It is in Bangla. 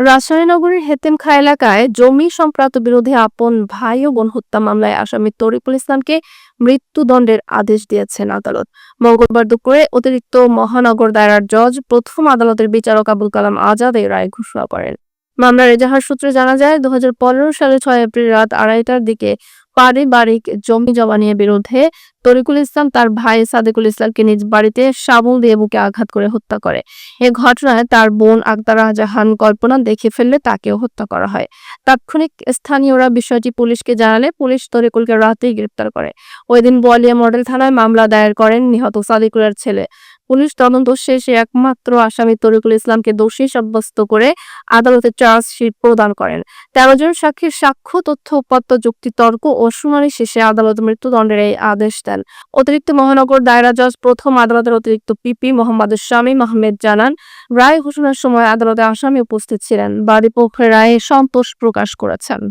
রাজশাহী নগরীর হেতেমখা এলাকায় জমি সম্প্রান্ত বিরোধী আপন ভাই ও বোন হত্যা মামলায় আসামি তরিকুল ইসলামকে মৃত্যুদণ্ডের আদেশ দিয়েছেন আদালত। মঙ্গলবার দুপুরে অতিরিক্ত মহানগর দায়রার জজ প্রথম আদালতের বিচারক আবুল কালাম আজাদ এই রায় ঘোষণা করেন। মামলার এজাহার সূত্রে জানা যায়, 2015 সালে 6 এপ্রিল রাত 2:30টার দিকে পারিবারিক জমি জমা নিয়ে বিরোধে তরিকুল ইসলাম তার ভাই সাদেকুল ইসলামকে নিজ বাড়িতে শাবল দিয়ে বুকে আঘাত করে হত্যা করে। এ ঘটনায় তার বোন আক্তারা জাহান কল্পনা দেখে ফেললে তাকেও হত্যা করা হয়। তাৎক্ষণিক স্থানীয়রা বিষয়টি পুলিশকে জানালে পুলিশ তরিকুলকে রাতেই গ্রেপ্তার করে। ওই দিন বোয়ালিয়া মডেল থানায় মামলা দায়ের করেন নিহত সাদেকুলের ছেলে। পুলিশ তদন্ত শেষে একমাত্র আসামি তরিকুল ইসলামকে দোষী সাব্যস্ত করে আদালতে চার্জশিট প্রদান করেন। 13 জন সাক্ষীর সাক্ষ্য, তথ্য উপাত্ত, যুক্তি তর্ক ও শুনানি শেষে আদালত মৃত্যুদণ্ডের এই আদেশ দেন। অতিরিক্ত মহানগর দায়রা জজ প্রথম আদালতের অতিরিক্ত পিপি মোহাম্মদ শামীম আহমেদ জানান, রায় ঘোষণার সময় আদালতে আসামি উপস্থিত ছিলেন। বাদী পক্ষের রায়ে সন্তোষ প্রকাশ করেছেন।